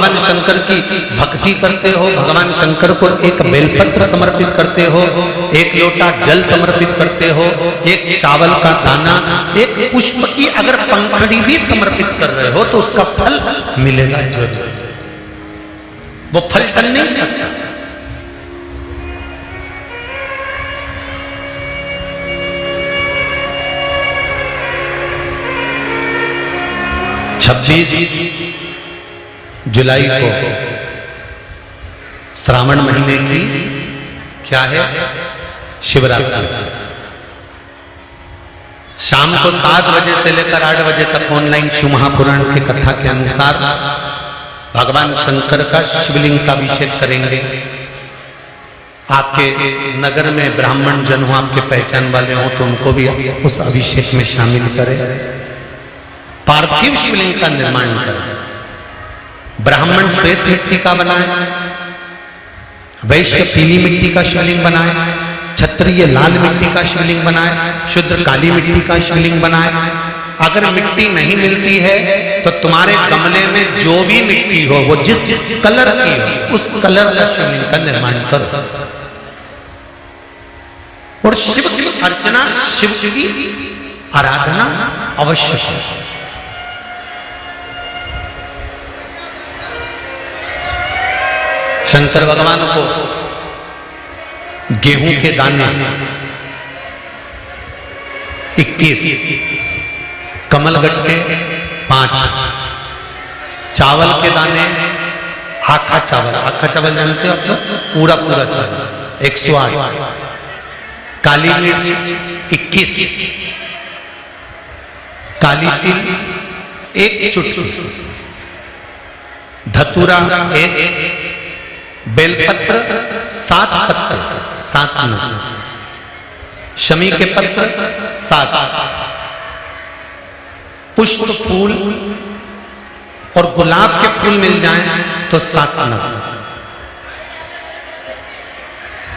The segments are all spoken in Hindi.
भगवान शंकर की भक्ति करते हो, भगवान शंकर को एक बेलपत्र समर्पित करते हो, एक लोटा जल समर्पित करते हो, एक चावल का दाना, एक पुष्प की अगर पंखड़ी भी समर्पित कर रहे हो तो उसका फल मिलेगा जरूर। वो फल टल नहीं सकता। जुलाई को श्रावण महीने की क्या है शिवरात्रि, शाम को 7 बजे से लेकर 8 बजे तक ऑनलाइन शिव महापुराण की कथा के अनुसार भगवान शंकर का शिवलिंग का अभिषेक करेंगे। आपके नगर में ब्राह्मण जन हो, आपके पहचान वाले हो तो उनको भी उस अभिषेक में शामिल करें। पार्थिव शिवलिंग का निर्माण करें। ब्राह्मण श्वेत मिट्टी का बनाए, वैश्य पीली मिट्टी का शिवलिंग बनाए, क्षत्रिय लाल मिट्टी का शिवलिंग बनाए, शूद्र काली मिट्टी का शिवलिंग बनाए। अगर मिट्टी नहीं मिलती है तो तुम्हारे गमले में जो भी मिट्टी हो, वो जिस कलर की हो, उस कलर का शिवलिंग का निर्माण करो। और शिव की अर्चना, शिव की आराधना अवश्य है। शंकर भगवान को गेहूं के दाने 21, कमलगट्टे 5, चावल के दाने आखा चावल, आखा चावल जानते हो आप लोग, पूरा पूरा चावल 108, काली मिर्च 21, काली तिल 1 चुटकी, धतूरा 1, बेलपत्र 7 पत्र, 7 न, शमी के पत्र 7, पुष्प फूल और गुलाब के फूल मिल जाएं तो 7 न,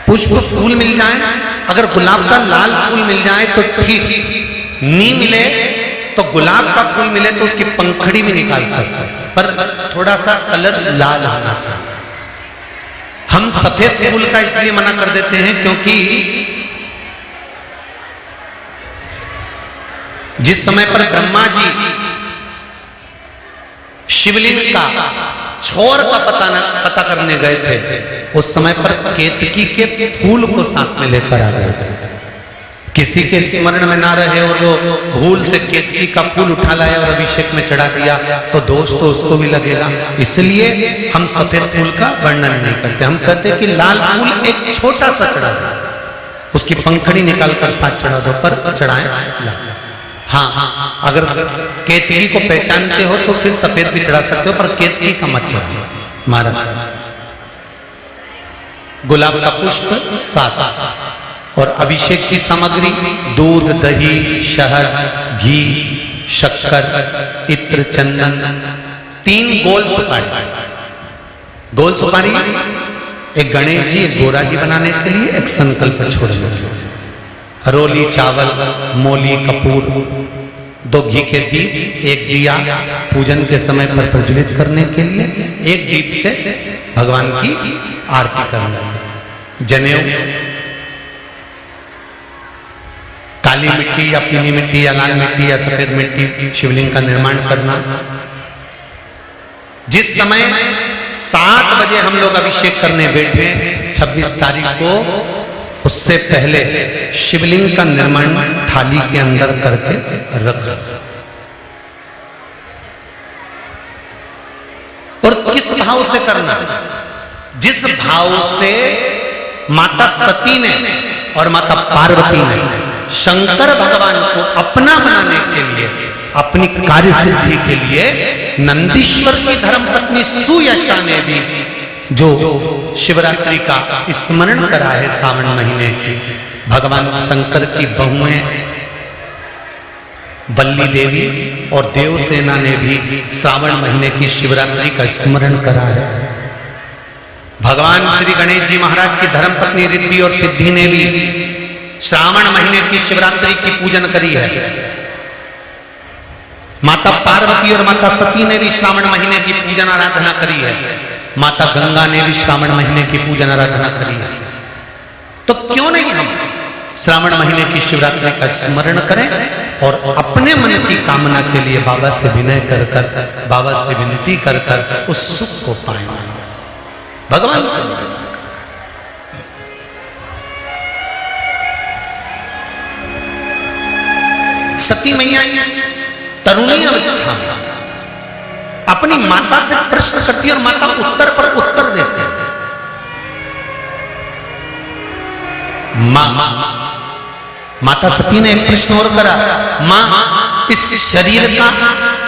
पुष्प फूल मिल जाएं, अगर गुलाब का लाल फूल मिल जाए तो ठीक, नहीं मिले तो गुलाब का फूल मिले तो उसकी पंखड़ी भी निकाल सकते, पर थोड़ा सा कलर लाल होना चाहिए। हम सफेद फूल का इसलिए मना कर देते हैं क्योंकि जिस समय पर ब्रह्मा जी शिवलिंग का छोर का पता करने गए थे, उस समय पर केतकी के फूल को साथ में लेकर आ गए थे। किसी के स्मरण में ना रहे और वो भूल से केतकी का फूल उठा लाया और अभिषेक में चढ़ा दिया तो दोष तो उसको भी लगेगा। इसलिए हम सफेद फूल का वर्णन नहीं करते। हम कहते हैं कि लाल फूल एक छोटा सा चढ़ा दो, उसकी पंखड़ी निकालकर साथ चढ़ा दो, पर चढ़ाएं। हाँ, अगर केतकी को पहचानते हो तो फिर सफेद भी चढ़ा सकते हो, पर केतकी का मत चढ़ा। महाराज गुलाब का पुष्प 7 और अभिषेक की सामग्री दूध, दही, शहद, घी, शक्कर, इत्र, चंदन, 3 गोल सुपारी। गोल सुपारी एक गणेश जी, एक गोरा जी बनाने के लिए, एक संकल्प छोड़ने, रोली चावल, मोली, कपूर, 2 घी के दीप, 1 दिया पूजन के समय पर प्रज्वलित करने के लिए, 1 दीप से भगवान की आरती करना, जनेऊ, काली मिट्टी या पीली मिट्टी या लाल मिट्टी या सफेद मिट्टी शिवलिंग का निर्माण करना। जिस समय 7 बजे हम लोग अभिषेक करने बैठे 26 तारीख को, उससे पहले शिवलिंग का निर्माण थाली के अंदर करके रख। और किस भाव से करना? जिस भाव से माता सती ने और माता पार्वती ने शंकर भगवान को अपना बनाने के लिए, अपनी कार्य सिद्धि के लिए, नंदीश्वर की धर्मपत्नी सुयशा ने भी जो शिवरात्रि का स्मरण करा है सावन महीने की, भगवान शंकर की बहुएं बल्ली देवी और देवसेना ने भी श्रावण महीने की शिवरात्रि का स्मरण करा है। भगवान श्री गणेश जी महाराज की धर्मपत्नी रिद्धि और सिद्धि ने भी श्रावण महीने की शिवरात्रि की पूजन करी है। माता पार्वती और माता सती ने भी श्रावण महीने की पूजन आराधना करी है, माता गंगा ने भी श्रावण महीने की पूजन आराधना करी है। तो क्यों नहीं हम श्रावण महीने की शिवरात्रि का स्मरण करें और अपने मन की कामना के लिए बाबा से विनय कर कर, बाबा से विनती कर कर उस सुख को पाएं, भगवान से। सती मैया तरुणी अवस्था में अपनी माता से प्रश्न करती है और माता उत्तर पर उत्तर देते हैं। माता सती ने एक प्रश्न और करा, मां इस शरीर का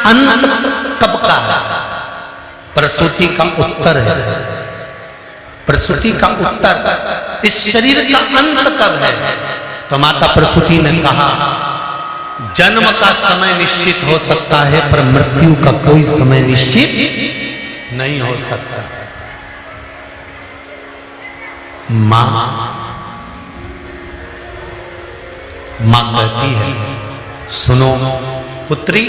अंत कब का है? प्रसूति का उत्तर है, प्रसूति का उत्तर, इस शरीर का अंत कब है? तो माता प्रसूति ने कहा, जन्म का समय निश्चित हो सकता है पर मृत्यु का कोई समय निश्चित नहीं हो सकता। मां कहती है, सुनो पुत्री,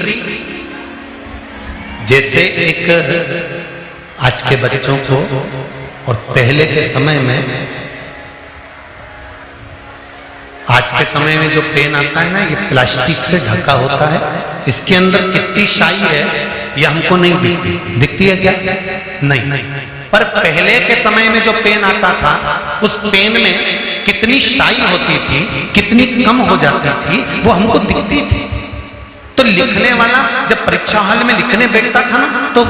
जैसे एक आज के बच्चों को और पहले के समय में, आज के समय में जो पेन आता है ना, ये प्लास्टिक से ढका होता है, इसके अंदर कितनी शाई है ये हमको नहीं दिखती। दिखती है क्या? नहीं। पर पहले के समय में जो पेन आता था, उस पेन में कितनी शाई होती थी, कितनी कम हो जाती थी, वो हमको दिखती थी। तो लिखने वाला जब परीक्षा हॉल में लिखने बैठता था ना, तो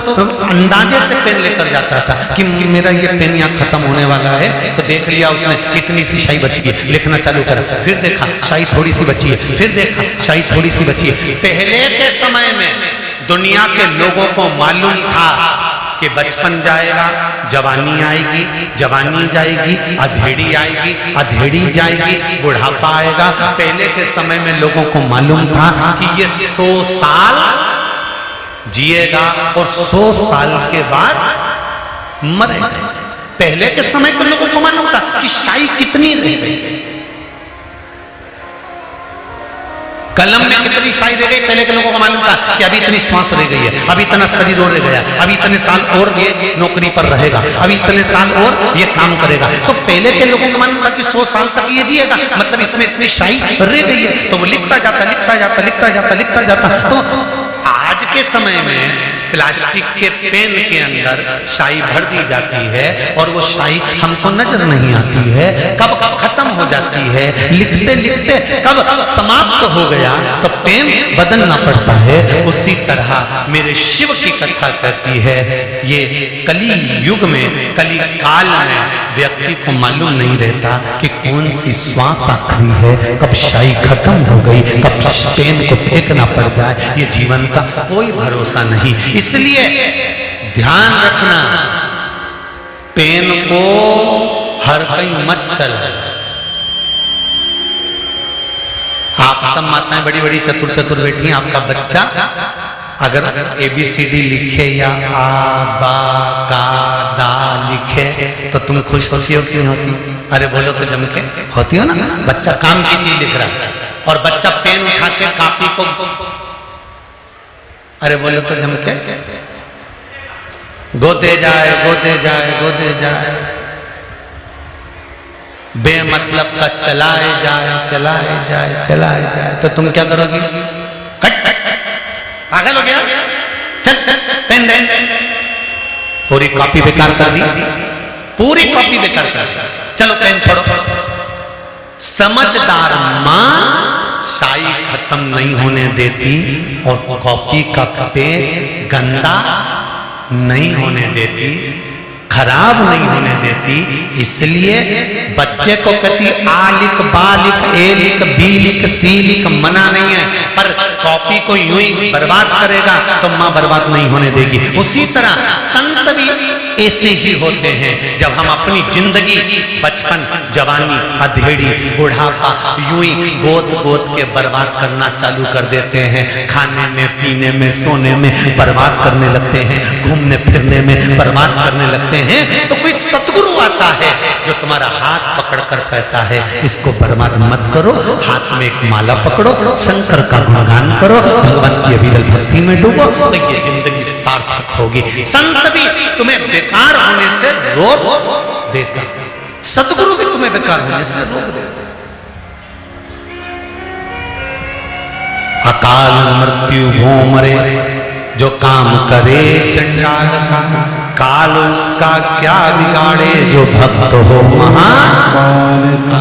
अंदाजे से पेन लेकर जाता था कि मेरा ये पेन यहाँ खत्म होने वाला है, तो देख लिया उसने इतनी सी शाई बची है, लिखना चालू करा, फिर देखा शाई थोड़ी सी बची है, फिर देखा शाई थोड़ी सी बची है। पहले के समय में दुनिया के लोगों को मालूम था कि बचपन जाएगा, जवानी आएगी, जवानी जाएगी, अधेड़ी आएगी, अधेड़ी जाएगी, बुढ़ापा आएगा। पहले के समय में लोगों को मालूम था कि ये 100 साल जिएगा और 100 साल के बाद मरेगा। पहले के समय के लोगों को मालूम था कि शाई कितनी रह गई, कलम में कितनी शाई रह गई। पहले के लोगों को मालूम था कि अभी इतनी श्वास रह गई है, अभी इतना शरीर और रह गया, अभी इतने साल और ये नौकरी पर रहेगा, अभी इतने साल और ये काम करेगा। तो पहले के लोगों को मालूम था कि 100 साल तक ये जिएगा, मतलब इसमें इतनी शाई रह गई है। तो वो लिखता जाता, लिखता जाता, लिखता जाता, लिखता जाता। तो आज के समय में प्लास्टिक के पेन के अंदर शाई भर दी जाती है और वो शाई हमको नजर नहीं आती है, कब खत्म हो जाती है, लिखते लिखते कब समाप्त हो गया तो पेन बदलना पड़ता है। उसी तरह मेरे शिव की कथा कहती है, ये कली युग में, कली काल में व्यक्ति को मालूम नहीं रहता कि कौन सी श्वास आखिरी है, कब शाई खत्म हो गई, कब पेन को फेंकना पड़ जाए, ये जीवन का कोई भरोसा नहीं। इसलिए ध्यान रखना, पेन को हर कहीं मत चल। आप सब माताएं बड़ी बड़ी चतुर चतुर बैठी हैं, आपका बच्चा अगर ABCD लिखे या आ बा का दा लिखे तो तुम खुश होती हो कि नहीं होती? अरे बोलो तो जम के होती हो ना। बच्चा काम की चीज लिख रहा है और बच्चा पेन उठा के कॉपी को, अरे बोलो तो जम के गोदे जाए, गोदे जाए, गोदे जाए, बेमतलब का चलाए जाए, चलाए जाए, चलाए जाए। तो तुम क्या करोगी? कट पागल हो गया, चल पेन दे। पूरी कॉपी बेकार कर दी, पूरी कॉपी बेकार कर दी, चलो पेन छोड़ो। समझदार मां शाई खत्म नहीं होने देती और कॉपी का पेज गंदा नहीं होने देती, खराब नहीं होने देती। इसलिए बच्चे को कहती आ लिख, बा लिख, ए लिख, बी लिख, सी लिख, मना नहीं है, पर कॉपी को यूं ही बर्बाद करेगा तो मां बर्बाद नहीं होने देगी। उसी तरह संत भी ऐसे ही होते हैं। जब हम अपनी जिंदगी, बचपन, जवानी, अधेड़ी, बुढ़ापा यूं ही गोद गोद के बर्बाद करना चालू कर देते हैं, खाने में, पीने में, सोने में बर्बाद करने लगते हैं, घूमने फिरने में बर्बाद करने लगते हैं, तो कोई सतगुरु आता है जो तुम्हारा हाथ पकड़कर कहता है इसको बर्बाद मत करो, हाथ में एक माला पकड़ो, शंकर का गुणगान करो, भगवान की अविरल भक्ति में डूबो, तो ये जिंदगी सार्थक होगी। संत भी तुम्हें बेकार होने से रोक देता, सतगुरु भी तुम्हें बेकार होने से रोक देता। अकाल मृत्यु हो मरे जो काम करे चंडाल का, काल उसका क्या बिगाड़े जो भक्त हो महाकाल का।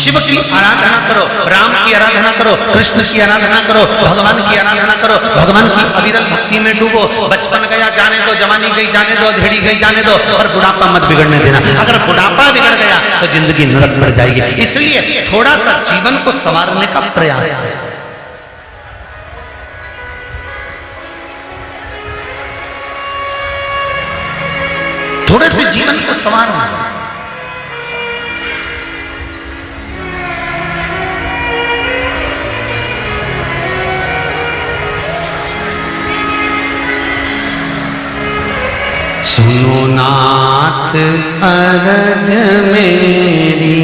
शिव की आराधना करो, राम की आराधना करो, कृष्ण की आराधना करो, भगवान की आराधना करो, भगवान की अविरल भक्ति में डूबो। बचपन गया जाने दो, जवानी गई जाने दो, धेड़ी गई जाने दो, और बुढ़ापा मत बिगड़ने देना। अगर बुढ़ापा बिगड़ गया तो जिंदगी नरक पड़ जाएगी। इसलिए थोड़ा सा जीवन को संवारने का प्रयास है। थोड़े से जीवन को संवारना। सुनो नाथ अरज मेरी,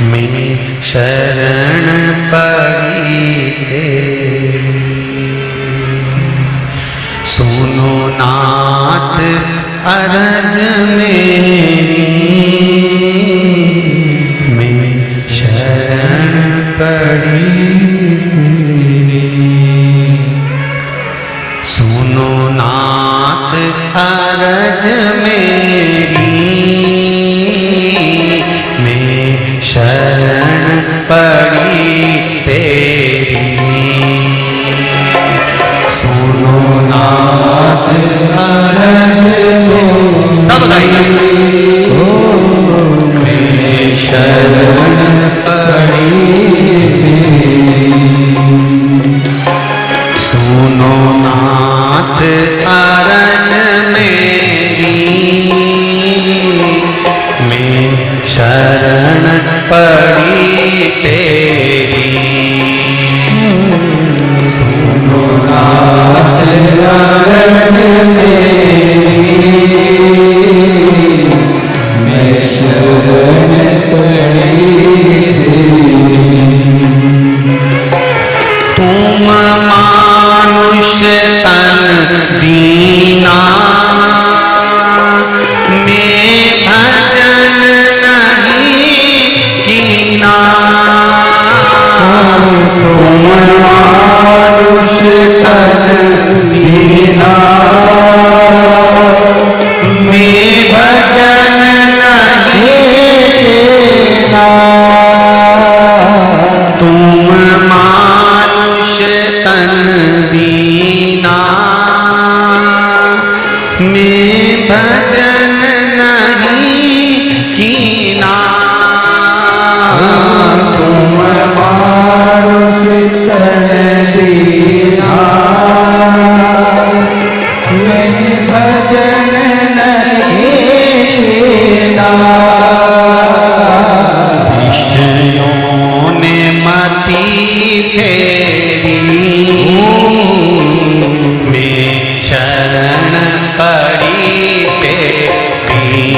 मैं शरण पड़ी तेरी। सुनो नाथ अरज मेरी, मैं शरण पड़ी तेरी। सुनो नाथ अरज मेरी, मैं शरण पड़ी तेरी। सुनो नाथ अरज मेरी, सब गाइए। मैं शरण पड़ी तेरी। सुनो नाथ अरज मेरी, मैं शरण पड़ी तेरी। सुनो नाथ अरज मेरी, मैं शरण पड़ी तेरी। तुम मानुष तन दीना, मैं भजन नहीं कीना। तुम मानुष तन दीना, मैं भजन नहीं कीना। तुम मानुष तन दीना, मैं भजन नहीं कीना। तुम मानुष तन दीना, मैं भजन नहीं कीना। विषयों ने मती फेरी, मैं शरण पड़ी तेरी।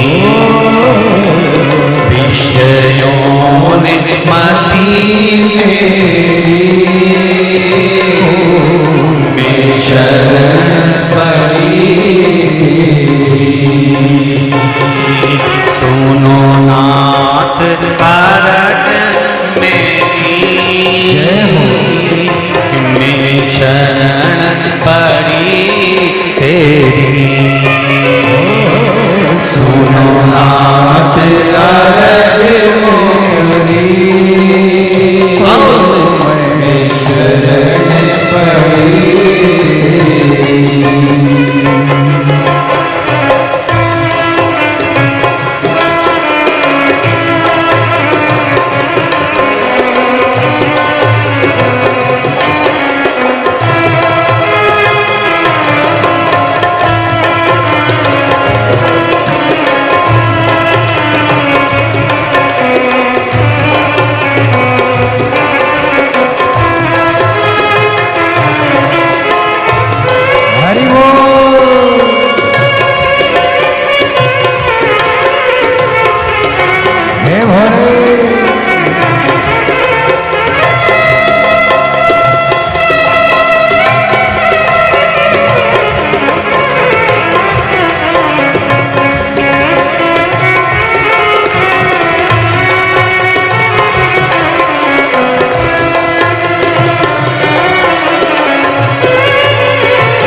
विषयों ने मती फेरी, मैं शरण पड़ी तेरी। सुनो नाथ अरज मेरी, मैं शरण पड़ी तेरी। सुनो नाथ अरज मेरी, मैं शरण पड़ी तेरी।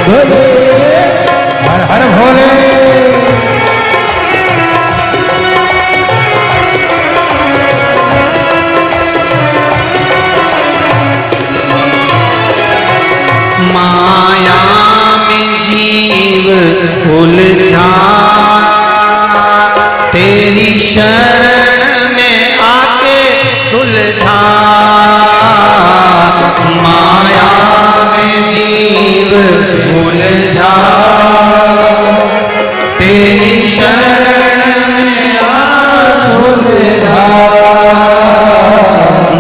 भोले हर हर भोले। माया में जीव उलझा, तेरी शरण में आके सुलझा। माया में जीव उलझा, तेरी शरण में आ सुलझा।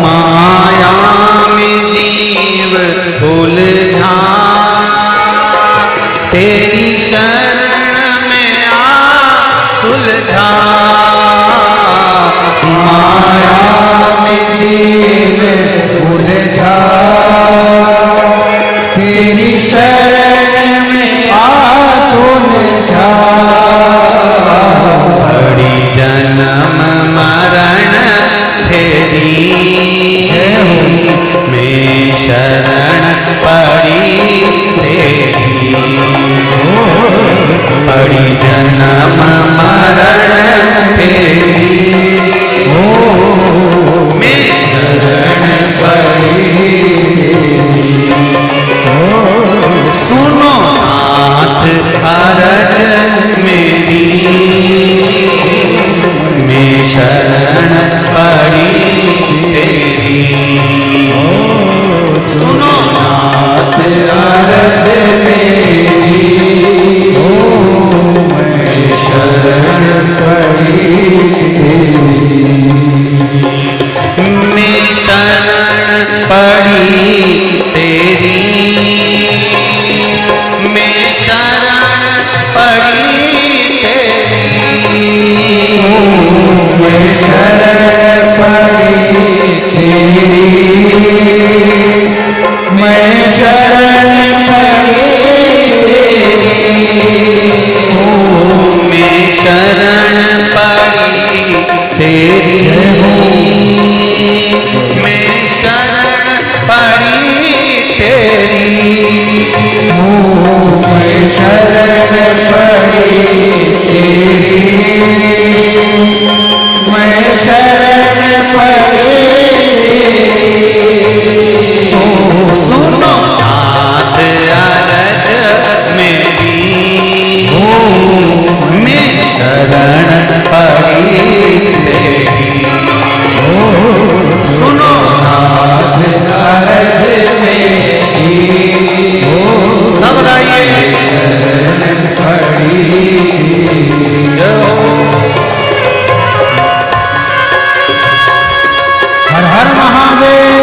माया में जीव उलझा, तेरी शरण में आ सुलझा। माया में जीव उलझा, तेरी शरण में आ सुलझा। बड़ी जन्म मरण तेरी, मैं शरण पड़ी तेरी। बड़ी जन्म मरण तेरी, मैं शरण पड़ी। सुनो नाथ अरज मेरी, मैं शरण पड़ी तेरी। सुनो नाथ अरज मेरी, मैं शरण पड़ी तेरी। मैं शरण पड़ी तेरी, मैं शरण पड़ी तेरी। मैं शरण पड़ी तेरी, मैं शरण पड़ी तेरी। मैं शरण पड़ी तेरी, मैं शरण पड़ी तेरी। मैं शरण पड़ी तेरी, मैं शरण पड़ी तेरी। सुनो नाथ अरज मेरी, मैं शरण पड़ी तेरी। सुनो नाथ अरज मेरी, सब गाइए। शरण पड़ी हर हर महादेव।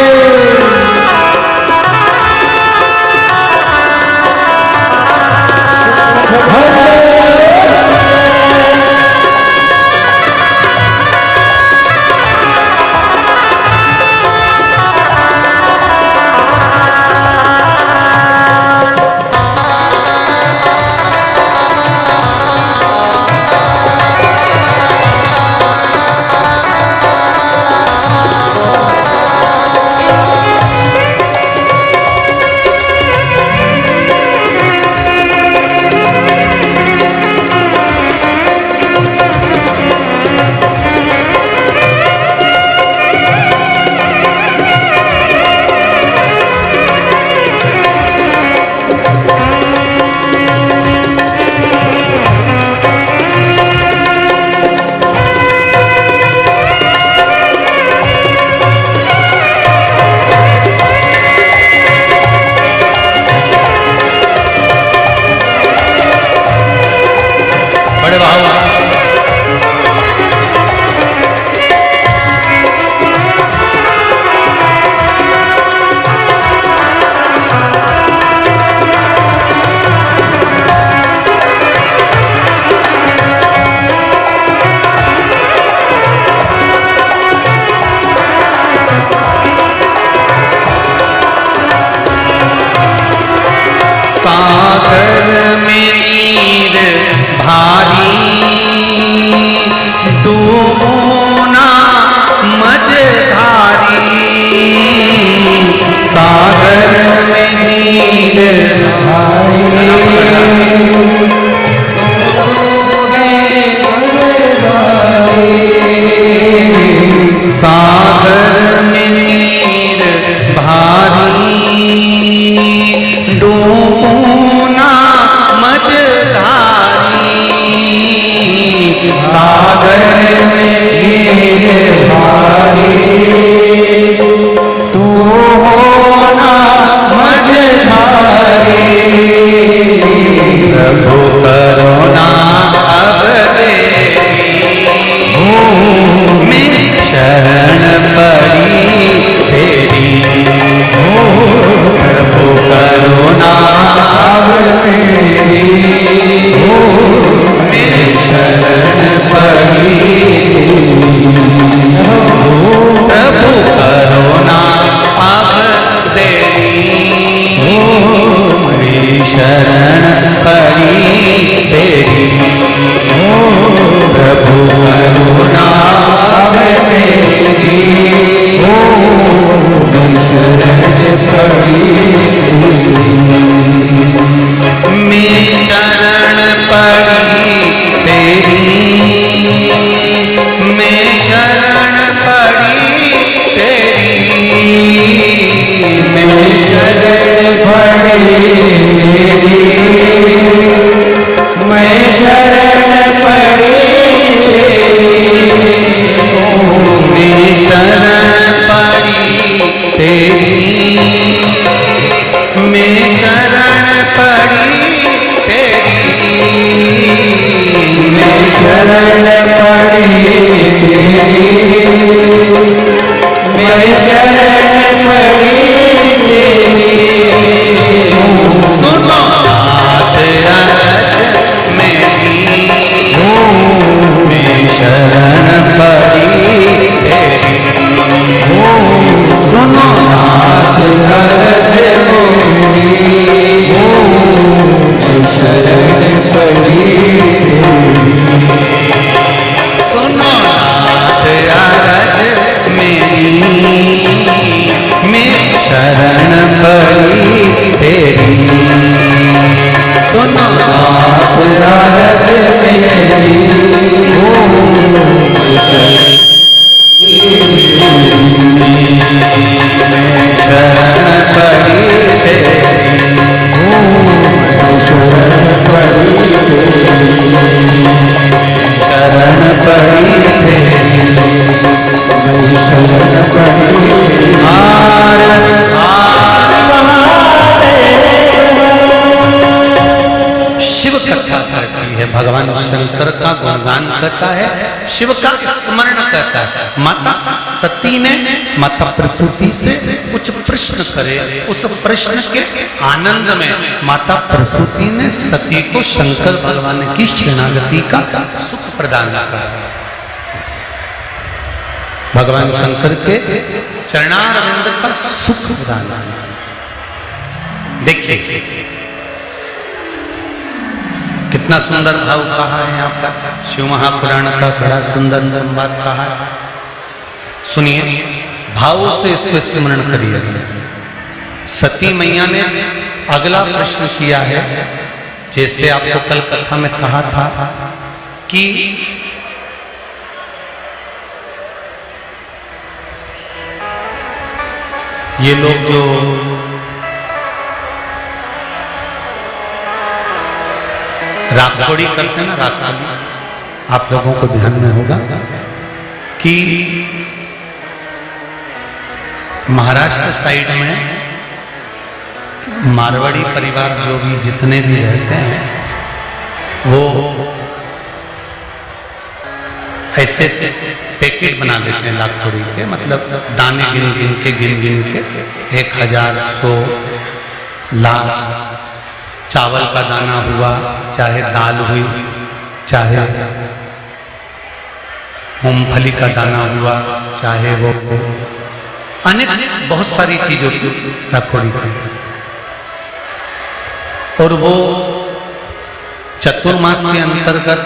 शरण पड़ी शरण पड़ी शिव कथा करती है, भगवान शंकर का गुणगान करता है, शिव का स्मरण करता है। माता सती ने माता प्रसूति से कुछ प्रश्न करे, उस प्रश्न के आनंद में माता प्रसूति ने सती को शंकर भगवान की शरणागति का सुख प्रदान किया। भगवान शंकर के चरणारविंद का सुख प्रदान। देखिए कितना सुंदर भाव कहा है यहाँ पर, शिव महापुराण का बड़ा सुंदर संवाद कहा है। सुनिए, भाव से इसको स्मरण करिए। सती मैया ने अगला प्रश्न किया है, जैसे आपको कल कथा में कहा था कि ये लोग जो राखोड़ी करते हैं ना, राखोड़ी, आप लोगों को ध्यान में होगा कि महाराष्ट्र साइड में मारवाड़ी परिवार जो भी जितने भी रहते हैं वो ऐसे पैकेट बना लेते हैं लाखोड़ी के, मतलब दाने गिन गिन के 1000, 100, लाख चावल का दाना हुआ, चाहे दाल हुई, चाहे मूंगफली का दाना हुआ, चाहे वो अनेक बहुत सारी चीजों की राखोड़ी करते हैं। और वो चतुर्मास के अंतर्गत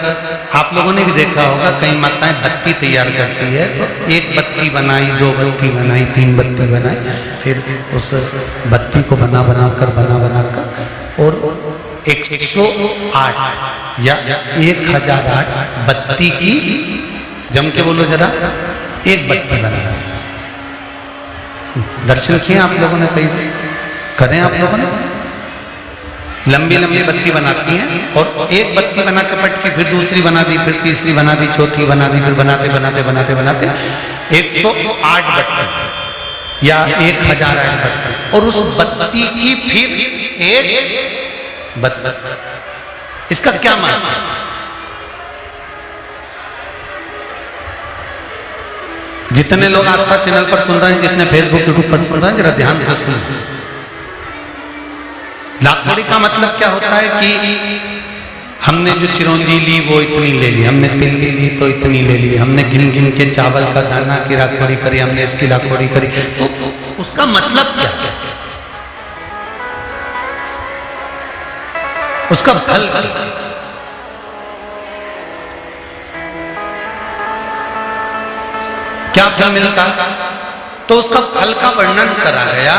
आप लोगों ने भी देखा होगा, कई माताएं बत्ती तैयार करती है, तो 1 बत्ती बनाई, 2 बत्ती बनाई, 3 बत्ती बनाई, फिर उस बत्ती को बना कर और 108 या 1008 बत्ती की, जम के बोलो जरा, 1 बत्ती बना। दर्शन किए आप लोगों ने, कहीं करें आप लोगों ने? लंबी लंबी बत्ती बनाती हैं और 1 बत्ती बना के पट की, फिर दूसरी बना दी, फिर तीसरी बना दी, चौथी बना दी, फिर बनाते 108 बत्ती या 1008 बत्ती, और उस बत्ती की फिर 1 बत्ती। इसका क्या मतलब? जितने लोग आस्था चैनल पर सुन रहे हैं, जितने फेसबुक यूट्यूब पर सुन रहे हैं, जरा ध्यान से सुनिए। लाखोड़ी का मतलब क्या होता है कि हमने जो चिरौंजी ली वो इतनी ले ली, हमने तिल्ली ली तो इतनी ले ली, हमने गिन के चावल का दाना की राखोड़ी करी, हमने इसकी राखोड़ी करी, तो उसका मतलब क्या है? उसका फल क्या फल मिलता, तो उसका फल का वर्णन करा गया।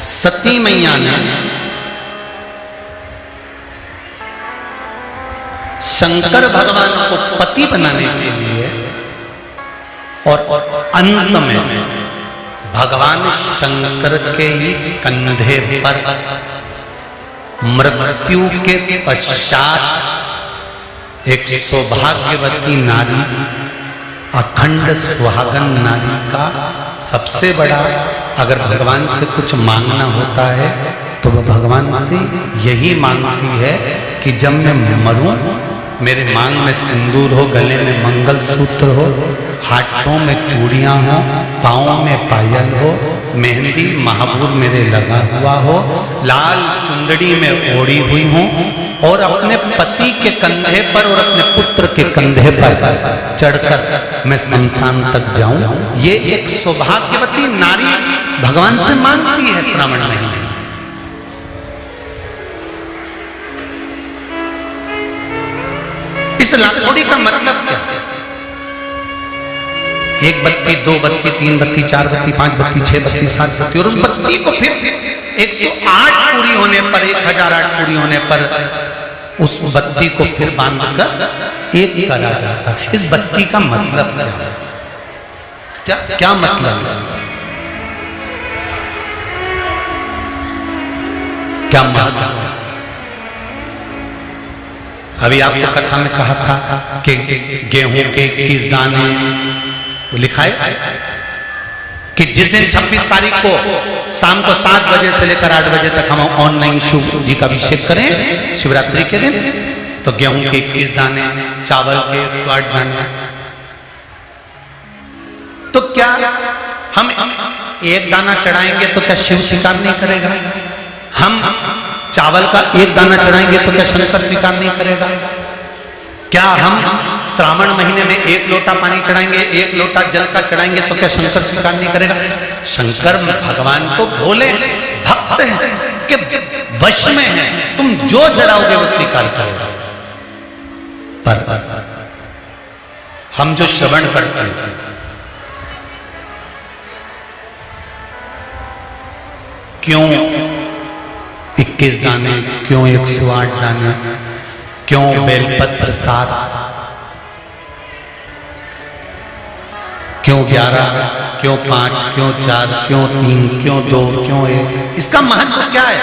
सती मैया ने शंकर भगवान को पति बनाने के लिए और अंत में भगवान शंकर के ही कंधे पर मृत्यु के पश्चात एक सौभाग्यवती नारी, अखंड सुहागन नारी का सबसे बड़ा, अगर भगवान से कुछ मांगना होता है तो वह भगवान से यही मांगती है कि जब मैं मरूं मेरे मांग में सिंदूर हो, गले में मंगल सूत्र हो, हाथों में चूड़ियां हो, पाँव में पायल हो, मेहंदी महाबूर मेरे लगा हुआ हो, लाल चुंदड़ी में ओढ़ी हुई हूं और अपने पति के कंधे पर और अपने पुत्र के कंधे पर चढ़कर मैं शमशान तक जाऊं। ये एक सौभाग्यवती नारी भगवान से मांगती है श्रावण महीने। इस लाखोड़ी का मतलब क्या? 1 बत्ती, 2 बत्ती, 3 बत्ती, 4 बत्ती, 5 बत्ती, 6 बत्ती, 7 बत्ती, और उस बत्ती को फिर 108 पूरी होने पर, 1008 पूरी होने पर उस बत्ती को फिर बांधकर एक करा जाता। इस बत्ती का मतलब क्या है? क्या क्या मतलब है इसका? क्या मतलब है? अभी आपको कथा में कहा था कि गेहूं के 21 दाने लिखा है कि जिस दिन 26 तारीख को शाम को 7 बजे से लेकर 8 बजे तक हम ऑनलाइन शिव जी का अभिषेक करें शिवरात्रि के दिन, तो गेहूं के 21 दाने, चावल के 108 दाने। तो क्या हम एक दाना चढ़ाएंगे तो क्या शिव स्वीकार नहीं करेगा? हम चावल का एक दाना चढ़ाएंगे तो क्या शंकर स्वीकार नहीं करेगा? क्या हम श्रावण महीने में 1 लोटा पानी चढ़ाएंगे, 1 लोटा जल का चढ़ाएंगे तो क्या शंकर स्वीकार नहीं करेगा? शंकर भगवान तो भोले भक्त हैं कि वश में है, तुम जो चढ़ाओगे वो स्वीकार करेगा। पर हम जो श्रवण करते हैं, क्यों 21 दाने, क्यों 108 दाने, क्यों बेलपत्र 7, क्यों 11, क्यों 5, क्यों 4, क्यों 3, क्यों 2, क्यों 1? इसका महत्व क्या है?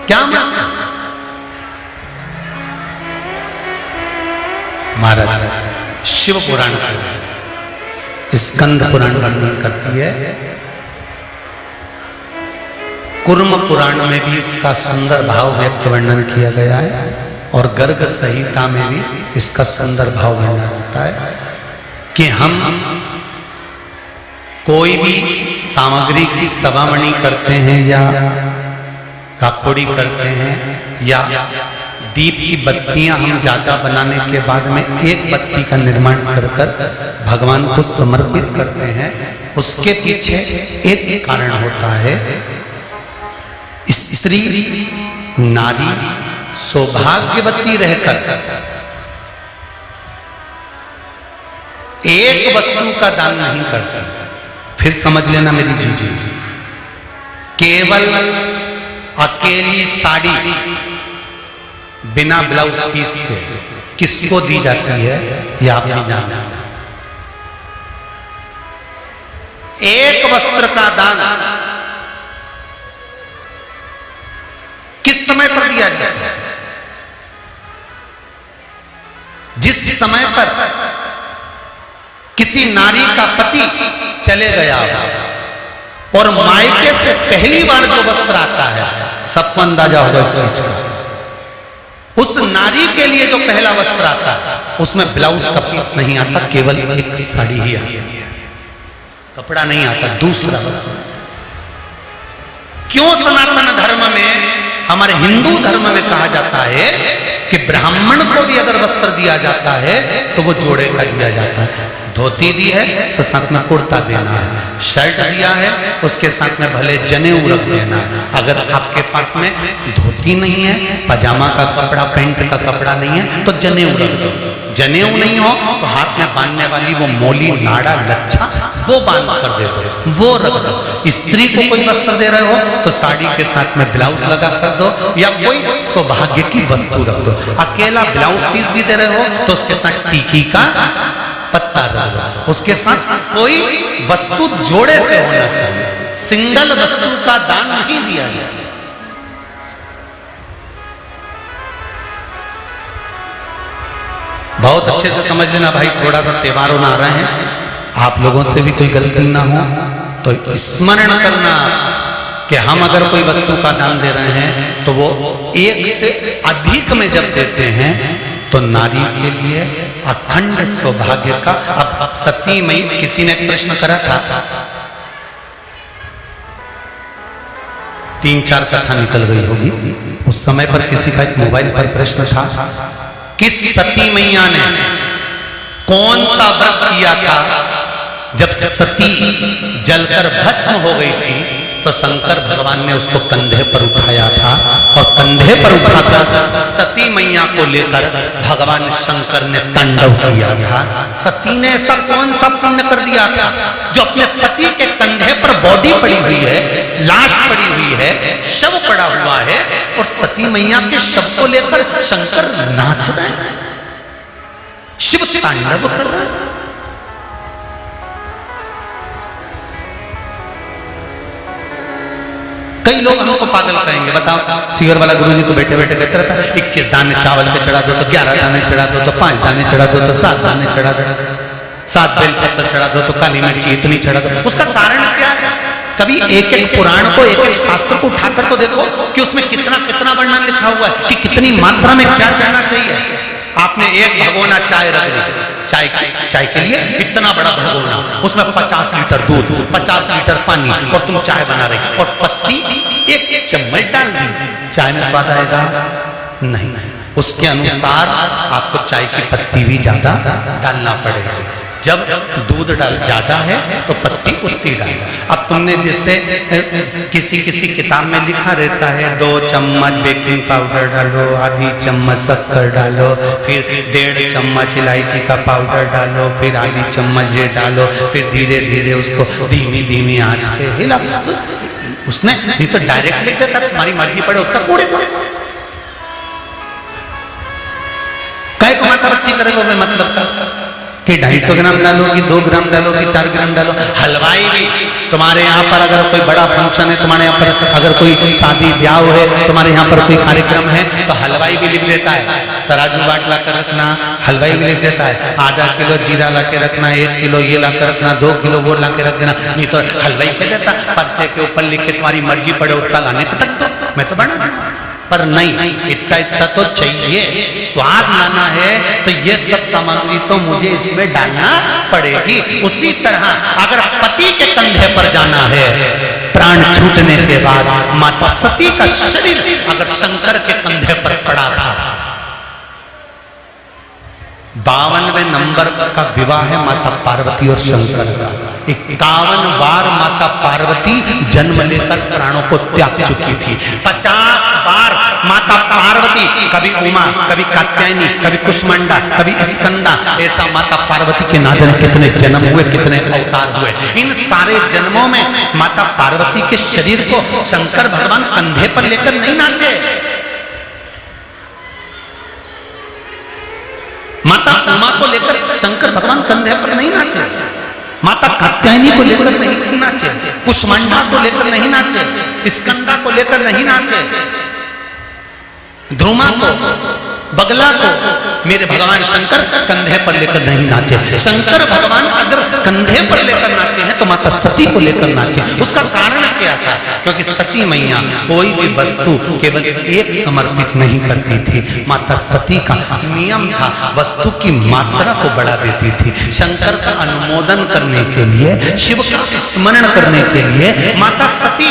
क्या महत्व? महाराज शिव पुराण स्कंद पुराण वर्णन करती है, कुर्म पुराण में भी इसका सुंदर भाव व्यक्त वर्णन किया गया है, और गर्ग संहिता में भी इसका सुंदर भाव वर्णन होता है कि हम कोई भी सामग्री की सवामणि करते हैं या काकोड़ी करते हैं या दीप की बत्तियां हम ज्यादा बनाने के बाद में एक बत्ती का निर्माण कर कर भगवान को समर्पित करते हैं, उसके पीछे एक कारण होता है। स्त्री नारी सौभाग्यवती रहकर एक वस्तु का दान नहीं करती। फिर समझ लेना मेरी जीजी, केवल अकेली साड़ी बिना ब्लाउज पीस के किसको दी जाती है यह आप नहीं जानते। एक वस्त्र का दान किस समय पर दिया जाता है? जिस समय पर किसी नारी का पति चले गया और मायके से पहली बार जो वस्त्र आता है, सबको अंदाजा होगा इस चीज का, उस नारी के लिए जो पहला वस्त्र आता है उसमें ब्लाउज का पीस नहीं आता, केवल एक साड़ी ही आती है, कपड़ा नहीं आता, दूसरा वस्त्र। क्यों सनातन धर्म में, हमारे हिंदू धर्म में कहा जाता है कि ब्राह्मण को भी अगर वस्त्र दिया जाता है तो वो जोड़े का दिया जाता है। धोती दी है तो साथ में कुर्ता देना है, शर्ट दिया है उसके साथ में भले जनेऊ रख देना। अगर आपके पास में धोती नहीं है, पजामा का कपड़ा, पैंट का कपड़ा नहीं है तो जनेऊ रख दो। जनेऊ नहीं हो तो हाथ में बांधने वाली वो मोली, नाड़ा, लच्छा वो बांध कर दे दो, वो रख दो। स्त्री को कोई वस्त्र दे रहे हो तो साड़ी के साथ में ब्लाउज लगा कर दो या कोई सौभाग्य की वस्तु रख दो। अकेला ब्लाउज पीस भी दे रहे हो तो उसके साथ टीकी का पत्ता रख दो, उसके साथ कोई वस्तु जोड़े से होना चाहिए, सिंगल वस्तु का दान नहीं दिया जाता। बहुत अच्छे से समझ लेना भाई, थोड़ा सा त्योहार होना आ रहे हैं, आप लोगों से भी कोई गलती ना हो तो स्मरण करना कि हम अगर कोई वस्तु का दान दे रहे हैं तो वो एक से अधिक में जब देते हैं तो नारी के लिए अखंड सौभाग्य का। अब सती मई, किसी ने प्रश्न करा था, 3-4 कथा निकल गई होगी उस समय पर, किसी का एक मोबाइल पर प्रश्न था, किस सती मैया ने कौन सा व्रत किया था जब सती जलकर भस्म हो गई थी तो शंकर भगवान ने उसको कंधे पर उठाया था और कंधे पर उठाकर सती मैया को लेकर भगवान शंकर ने तांडव किया था। सती ने ऐसा कौन सा पुण्य कर दिया था जो अपने पति के कंधे पर बॉडी पड़ी हुई है, लाश पड़ी हुई है, शव पड़ा हुआ है, और सती मैया के शव को लेकर शंकर नाच रहे हैं, शिव तांडव कर रहे हैं। कई लोग हमको पागल कहेंगे, बताओ सिगर वाला गुरुजी तो बैठे बैठे कहते रहता है 21 दाने चावल पे चढ़ा दो तो 11 दाने चढ़ा दो तो 5 दाने चढ़ा दो तो 7 दाने चढ़ा दो, 7 बेलपत्र चढ़ा दो तो काली मिर्ची इतनी चढ़ा दो। उसका कारण क्या है? कभी एक एक पुराण को, एक एक शास्त्र को उठाकर तो देखो कि उसमें कितना कितना वर्णन लिखा हुआ है कि कितनी मात्रा में क्या चढ़ना चाहिए। आपने एक भगोना चाय रख दी, चाय के लिए इतना बड़ा भगोना, उसमें 50 लीटर दूध, 50 लीटर पानी, और तुम चाय बना रही, और पत्ती एक चम्मच डाल दी, चाय में स्वाद आएगा? नहीं। उसके अनुसार आपको चाय की पत्ती भी ज्यादा डालना पड़ेगा। जब दूध ज्यादा है तो पत्ती उतनी डालो। अब तुमने जिससे किसी किसी किताब में लिखा रहता है 2 चम्मच बेकिंग पाउडर डालो, आधी चम्मच शक्कर डालो, फिर 1.5 चम्मच इलायची का पाउडर डालो, फिर आधी चम्मच ये डालो, फिर धीरे धीरे उसको धीमी धीमी आंच पे हिला। तो उसने नहीं तो डायरेक्ट लिख देता तुम्हारी मर्जी पड़े उत्तर कूड़े को कई को माता बच्ची करेगा मैं मतलब का कि 250 ग्राम डालो कि 2 ग्राम डालो कि 4 ग्राम डालो। हलवाई भी तुम्हारे यहाँ पर अगर कोई बड़ा फंक्शन है, तुम्हारे यहाँ पर अगर कोई शादी ब्याह है, तुम्हारे यहाँ पर कोई कार्यक्रम है, तो हलवाई भी लिख देता है तराजू बाट ला कर रखना, हलवाई भी लिख देता है आधा किलो जीरा ला के रखना, 1 किलो ये ला कर रखना, 2 किलो वो ला के रख देना। नहीं तो हलवाई कह देता पर्चे के ऊपर लिख के तुम्हारी मर्जी पड़े उतना लाने पे तक दो, मैं तो बना दूं। पर नहीं, इतना तो चाहिए। स्वाद लाना है तो ये सब सामग्री तो मुझे इसमें डालना पड़ेगी। उसी तरह अगर पति के कंधे पर जाना है, प्राण छूटने के बाद माता सती का शरीर अगर शंकर के कंधे पर पड़ा था, 52वें नंबर का विवाह है माता पार्वती और शंकर का। 51 बार माता पार्वती जन्म लेकर प्राणों को त्याग चुकी थी। 50 बार माता पार्वती, कभी उमा, कभी कात्यायनी, कभी कुष्मांडा, कभी स्कंदा, ऐसा माता पार्वती के ना जाने कितने जन्म हुए, कितने अवतार हुए। इन सारे जन्मों में माता पार्वती के शरीर को शंकर भगवान कंधे पर लेकर नहीं नाचे। माता उमा को लेकर शंकर भगवान कंधे पर नहीं नाचे, माता कात्यायनी को लेकर नहीं नाचे, कुष्मांडा को लेकर नहीं नाचे, स्कंदा को लेकर नहीं नाचे, ध्रुमा को, बगला को मेरे भगवान शंकर कंधे पर लेकर नहीं नाचे। शंकर भगवान अगर कंधे पर लेकर नाचे हैं तो माता सती को लेकर नाचे। उसका कारण क्या था? क्योंकि सती मैया कोई भी वस्तु केवल एक समर्पित नहीं करती थी। माता सती का नियम था वस्तु की मात्रा को बढ़ा देती थी। शंकर का अनुमोदन करने के लिए, शिव का स्मरण करने के लिए माता सती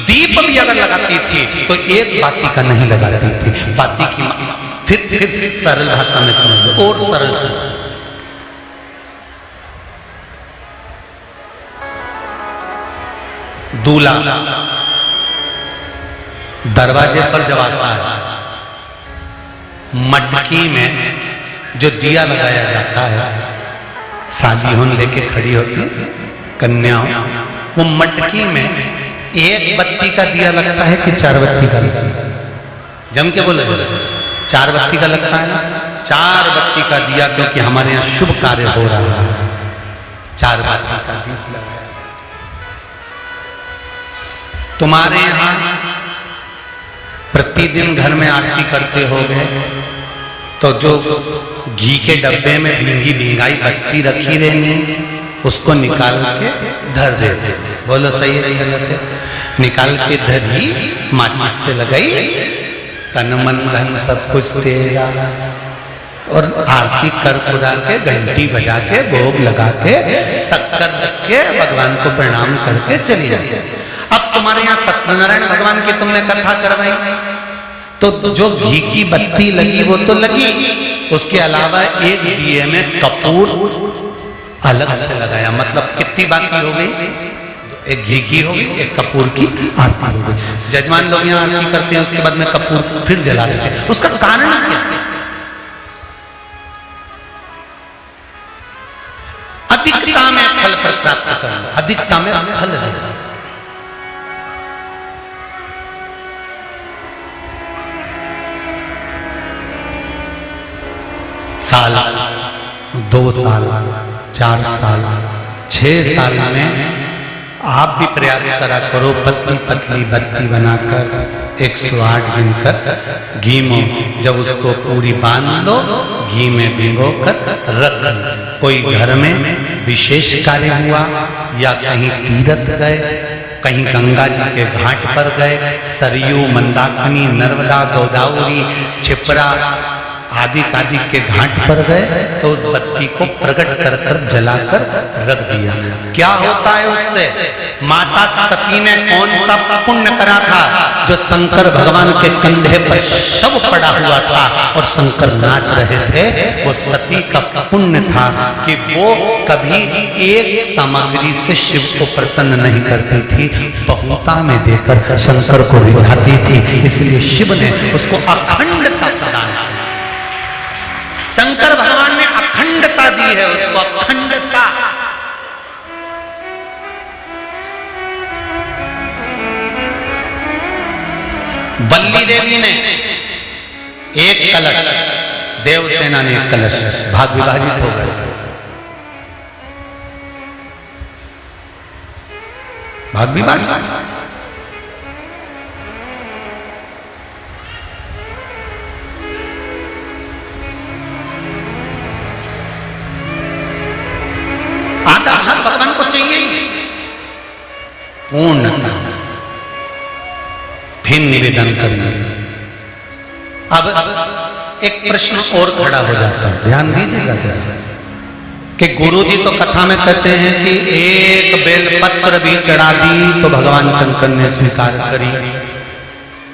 दीप भी अगर लगाती थी तो एक बाती का नहीं लगाती थी, बाती की फिर सरल भाषा में समझ लो, और सरल समझ। दूल्हा दरवाजे पर जब आता है, मटकी में जो दिया लगाया जाता है, शादी होने लेके खड़ी होती कन्या, वो मटकी में 1 बत्ती का दिया लगता है कि 4 बत्ती का लगता है? जम के बोले 4 बत्ती का लगता है ना। 4 बत्ती का दिया, क्योंकि हमारे यहाँ शुभ कार्य हो रहा है, 4 बत्ती का दीप लगाया। तुम्हारे यहाँ प्रतिदिन घर में आरती करते होगे तो जो घी के डब्बे में भींगी भींगाई बत्ती रखी रहने, उसको निकाल के धर देते। बोलो सही है गलत है? निकाल के धरी, माचिस से लगाई, तन मन धन सब कुछ तेरा, और आरती कर पुरा के, घंटी बजा के, भोग लगा के, शक्कर रख के, भगवान को प्रणाम करके चली जाते। अब तुम्हारे यहाँ सत्यनारायण भगवान की तुमने कथा करवाई तो जो घी की बत्ती लगी वो तो लगी, उसके अलावा एक दिए में कपूर अलग से लगाया। मतलब कितनी बाती हो गई? एक घी की हो गई, एक कपूर की आरती हो गई। जजमान लोग यहाँ आरती करते हैं, उसके बाद में कपूर फिर जला देते हैं। उसका कारण क्या? अधिकता में फल प्राप्त करना, अधिकता में फल देना। साल, 2 साल, 4 साल, 6 साल में आप भी प्रयास करा करो, पतली पतली बत्ती बनाकर 108 गिनकर घी में जब उसको पूरी बांध लो, घी में भिगो कर रख लो। कोई घर में विशेष कार्य हुआ या कहीं तीर्थ गए, कहीं गंगा जी के घाट पर गए, सरयू, मंदाकिनी, नर्मदा, गोदावरी, छिपरा आदि के घाट पर गए तो उस बत्ती को प्रकट कर कर जलाकर रख दिया। क्या होता है उससे? माता सती ने कौन सा पुण्य करा था? जो शंकर भगवान के कंधे पर शव पड़ा हुआ था और शंकर नाच रहे थे, वो सती का पुण्य था कि वो कभी एक सामग्री से शिव को प्रसन्न नहीं करती थी, बहुता में देकर शंकर को रिझाती थी। इसलिए शिव ने उसको अखंडता प्रदान की। शंकर भगवान ने अखंडता दी है उसको, अखंडता। बल्ली देवी ने एक कलश, देवसेना ने एक कलश, भाग विभाजित हो गए थे, भाग विभाजित। आधा भाग भगवान को चाहिए ही पूर्णता। फिर निवेदन करेंगे। अब एक प्रश्न और खड़ा हो जाता है, ध्यान दीजिएगा जरा, कि गुरुजी तो कथा में कहते हैं कि एक बेलपत्र भी चढ़ा दी तो भगवान शंकर ने स्वीकार करी।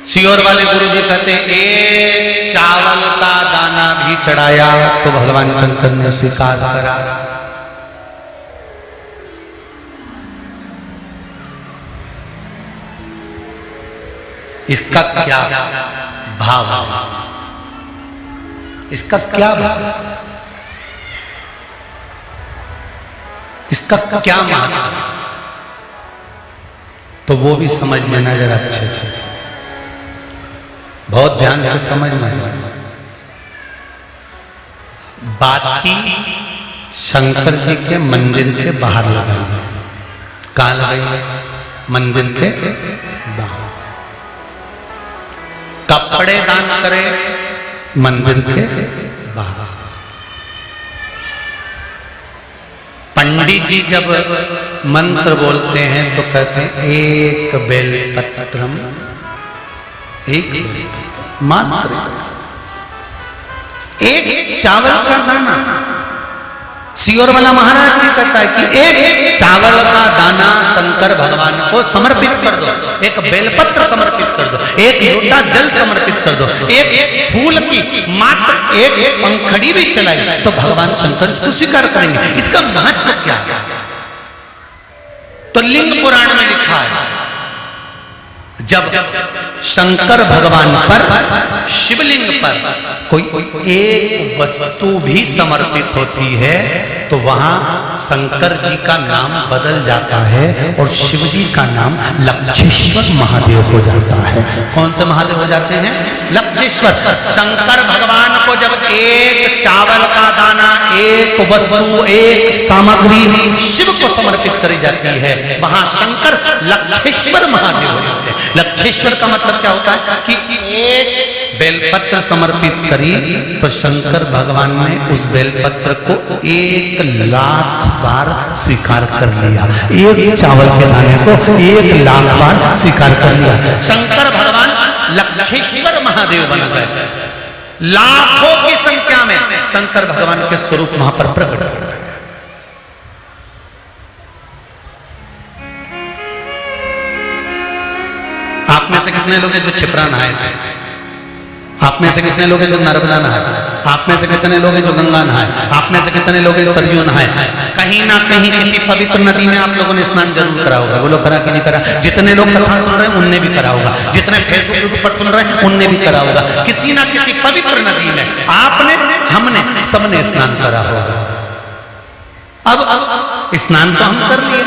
सियोर वाले गुरुजी कहते हैं एक चावल का दाना भी चढ़ाया तो भगवान शंकर ने स्वीकार करा। इसका क्या भाव है? इसका क्या भाव? इसका क्या महत्व? तो वो भी समझ लेना जरा अच्छे से, बहुत ध्यान से समझना। बाती शंकर जी के मंदिर के बाहर लगाई है। कहाँ लगाई है? मंदिर के बाहर। कपड़े दान करे मंदिर के बाहर। पंडित जी जब मंत्र बोलते हैं तो कहते हैं एक बेलपत्रम, एक बेलपत्र मात्र, एक चावल का दाना। सियोर वाला महाराज भी कहता है कि एक चावल का दाना शंकर भगवान को समर्पित कर दो, एक बेलपत्र समर्पित कर दो, एक लोटा जल समर्पित कर दो, एक फूल की मात्र एक पंखड़ी भी चलाई तो भगवान शंकर इसको स्वीकार करेंगे। इसका महत्व क्या है? तो लिंग पुराण में लिखा है, जब शंकर भगवान पर, शिवलिंग पर कोई एक वस्तु भी समर्पित होती है तो वहां शंकर जी का नाम बदल जाता है और शिव जी का नाम लक्षेश्वर महादेव हो जाता है। कौन से महादेव हो जाते हैं? लक्षेश्वर। शंकर भगवान को जब एक चावल का दाना, एक वस्तु, एक सामग्री शिव को समर्पित करी जाती है, वहां शंकर लक्षेश्वर महादेव हो जाते हैं। लक्षेश्वर का मतलब क्या होता है कि एक बेलपत्र समर्पित करी तो शंकर भगवान ने उस बेलपत्र को 1,00,000 बार स्वीकार कर लिया। एक चावल के दाने को 1,00,000 बार स्वीकार कर लिया। शंकर भगवान लक्षेश्वर महादेव बन गए। लाखों की संख्या में शंकर भगवान के स्वरूप वहां पर प्रकट हो गए। आप में से कितने लोग हैं जो छिपरा नहाए थे? आप में से कितने लोग हैं जो नर्मदा नहाए? आप में से कितने लोग हैं जो गंगा नहाए? आप में से कितने लोग हैं जो सरयू नहाए? कहीं ना कहीं किसी पवित्र नदी में आप लोगों ने स्नान जरूर करा होगा। बोलो करा कि नहीं करा? जितने लोग कथा सुन रहे हैं उनने भी करा होगा, जितने फेसबुक पर सुन रहे हैं उनने भी करा होगा। किसी ना किसी पवित्र नदी में आपने, हमने, सबने स्नान करा होगा। अब स्नान तो हम कर लिए,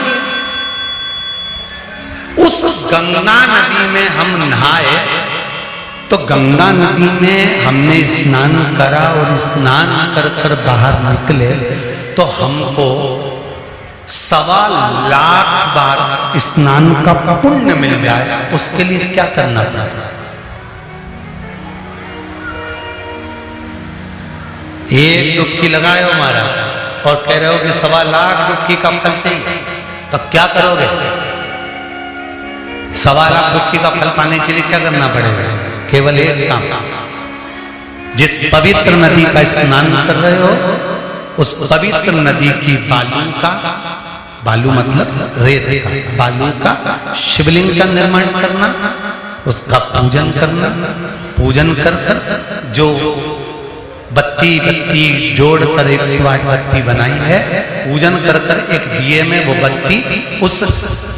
उस गंगा नदी में हम नहाए तो गंगा नदी में हमने स्नान करा और स्नान कर कर बाहर निकले तो हमको 1.25 लाख बार स्नान का पुण्य मिल जाए, उसके लिए क्या करना पड़ेगा? एक डुबकी लगाए हो मारा और कह रहे हो कि 1.25 लाख डुबकी का फल चाहिए, तो क्या करोगे? 1.25 लाख डुबकी का फल पाने के लिए क्या करना पड़ेगा? केवल एक काम, जिस पवित्र नदी का स्नान कर रहे हो उस पवित्र नदी की बालू मतलब रेत का, बालू का शिवलिंग का निर्माण करना, उसका पूजन करना, पूजन कर कर जो बत्ती जोड़कर 108 बत्ती बनाई है, पूजन कर कर एक दिए में वो बत्ती उस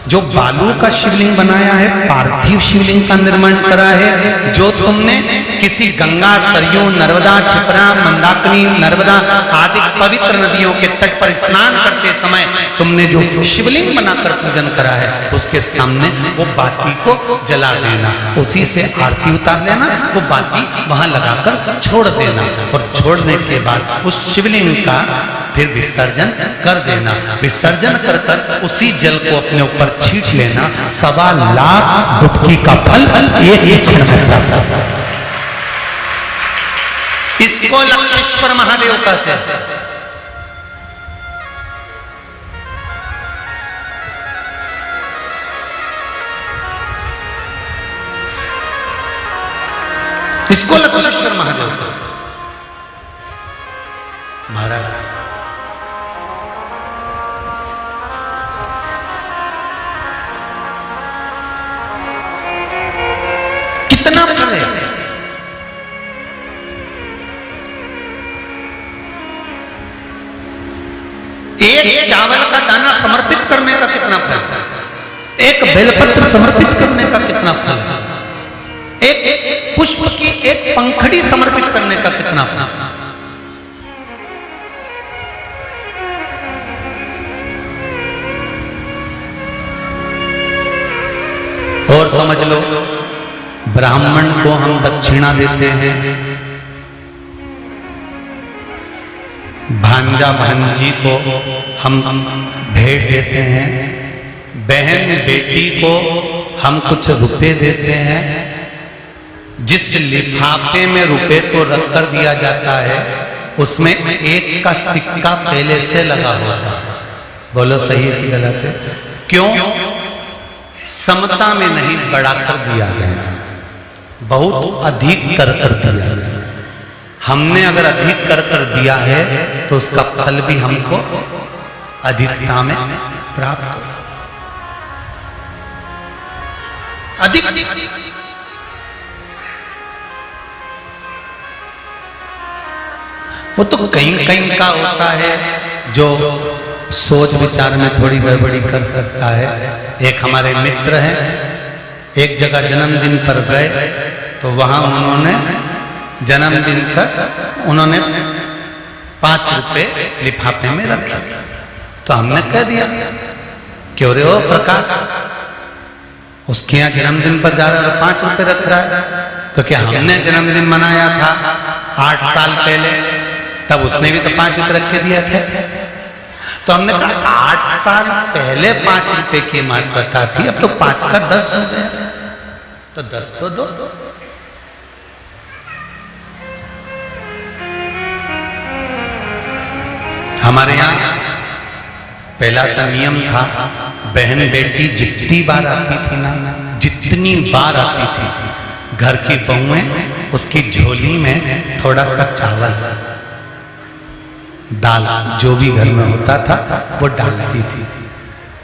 जो बालू का शिवलिंग बनाया है, पार्थिव शिवलिंग का निर्माण करा है, जो तुमने किसी गंगा, सरयू, नर्मदा, क्षिप्रा, मंदाकिनी, नर्मदा आदि पवित्र नदियों के तट पर स्नान करते समय तुमने जो शिवलिंग बनाकर पूजन करा है, उसके सामने वो बाती को जला देना, उसी से आरती उतार लेना, वो बाती वहां लगाकर छोड़ देना और छोड़ने के बाद उस शिवलिंग का फिर विसर्जन कर देना। विसर्जन कर कर उसी जल को अपने ऊपर छींट लेना। 1.25 लाख डुबकी का फल एक ही क्षण में प्राप्त होता है। इसको लक्षेश्वर महादेव कहते हैं। इसको लक्षेश्वर महादेव कहते हैं। महाराज कितना फल है? एक चावल का दाना समर्पित करने का कितना फल? एक बेलपत्र समर्पित करने का कितना फल? एक पुष्प की एक पंखड़ी समर्पित करने का कितना फल? और समझ लो, ब्राह्मण को हम दक्षिणा देते हैं, भांजा भांजी को हम भेंट देते हैं, बहन बेटी को हम कुछ रुपए देते हैं। जिस लिफाफे में रुपए को रख कर दिया जाता है उसमें एक का सिक्का पहले से लगा हुआ है। बोलो सही है कि गलत है? क्यों? समता में नहीं, बढ़ाकर दिया गया, बहुत अधिक कर कर दिया गया। हमने अगर अधिक कर कर दिया है तो उसका फल भी हमको अधिकता में प्राप्त हो। अधिक वो तो कहीं कहीं का होता है जो सोच विचार में थोड़ी गड़बड़ी कर सकता है। एक हमारे मित्र हैं, एक जगह जन्मदिन पर गए तो वहां उन्होंने जन्मदिन पर उन्होंने 5 रुपए लिफाफे में रखे। तो हमने कह दिया, क्यों रे हो प्रकाश, उसके यहाँ जन्मदिन पर जा रहा है 5 रुपए रख रहा है? तो क्या हमने जन्मदिन मनाया था 8 साल पहले, तब उसने भी तो 5 रुपए रख के दिया था। तो हमने कहा 8 साल पहले 5 रुपए की महत्वता थी, अब तो 5 का 10 हो गया, तो 10 तो दो। हमारे यहाँ पहला सा नियम था, बहन बेटी जितनी बार आती थी ना, जितनी बार आती थी, घर की बहुएं उसकी झोली में थोड़ा सा चावल, दाल, जो भी घर में होता था वो डालती थी।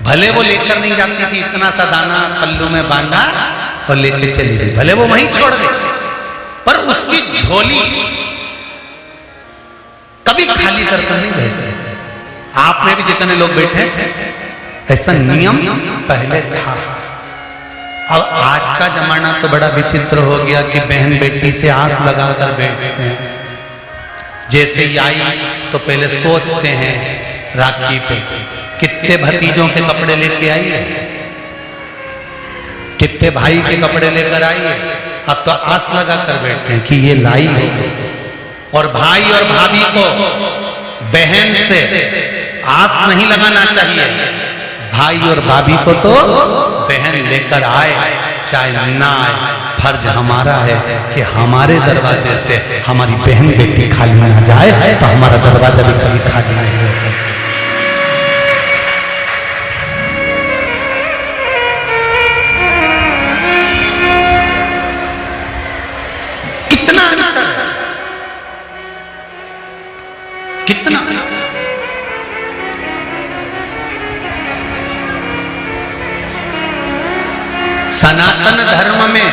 भले वो लेकर नहीं जाती थी, इतना सा दाना पल्लू में बांधा और लेकर चली गई, भले वो वहीं छोड़ दे, पर उसकी झोली कभी खाली करके नहीं भेजते। आप में भी जितने लोग बैठे, ऐसा नियम पहले था। अब आज का जमाना तो बड़ा विचित्र हो गया कि बहन बेटी से आस लगाकर बैठते हैं। जैसे ही आई तो पहले सोचते हैं राखी पे कितने भतीजों के कपड़े लेके आई है, कितने भाई के कपड़े लेकर आई है, अब तो आस लगा कर बैठे हैं कि ये लाई होगी। और भाई और भाभी को बहन से आस नहीं लगाना चाहिए। भाई और भाभी को तो बहन लेकर आए चाहे ना आए, फर्ज हमारा है कि हमारे दरवाजे से हमारी बहन बेटी खाली ना जाए, तो हमारा दरवाजा भी कभी खाली नहीं होता। कितना अंतर है, कितना सनातन धर्म में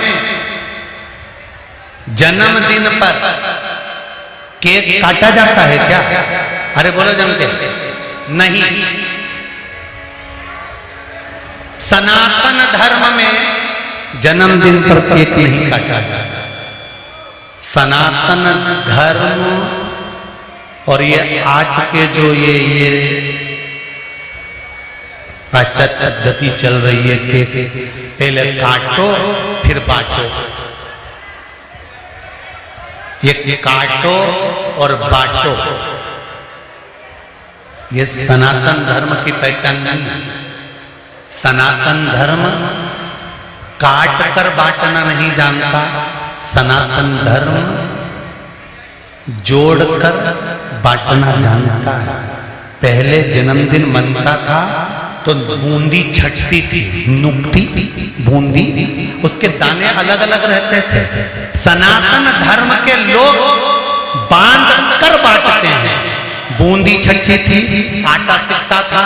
जन्मदिन पर केक काटा जाता है क्या? अरे बोलो जम के नहीं। सनातन धर्म में जन्मदिन पर केक नहीं काटा जाता। सनातन धर्म और ये आज के जो ये पाश्चात्य पद्धति चल रही है कि पहले काटो फिर बांटो, ये काटो और बांटो, ये सनातन धर्म की पहचान नहीं है। सनातन धर्म काट कर बांटना नहीं जानता, सनातन धर्म जोड़कर बांटना जानता है। पहले जन्मदिन मनता था तो बूंदी छटती थी, नुकती बूंदी, उसके दाने अलग अलग रहते थे। सनातन धर्म के लोग बांध कर बांटते हैं। बूंदी छटती थी, आटा सिकता था,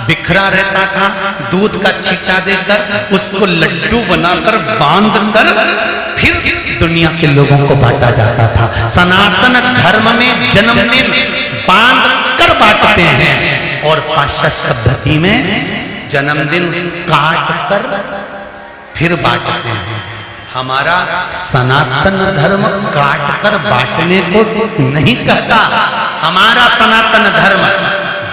बिखरा रहता था, दूध का छींटा देकर उसको लड्डू बनाकर बांध कर फिर दुनिया के लोगों को बांटा जाता था। सनातन धर्म में जन्मदिन बांध कर बांटते हैं और पाश्चात्य पद्धति में जन्मदिन काट कर फिर बांटते हैं। हमारा सनातन धर्म काट कर बांटने को नहीं कहता। हमारा सनातन धर्म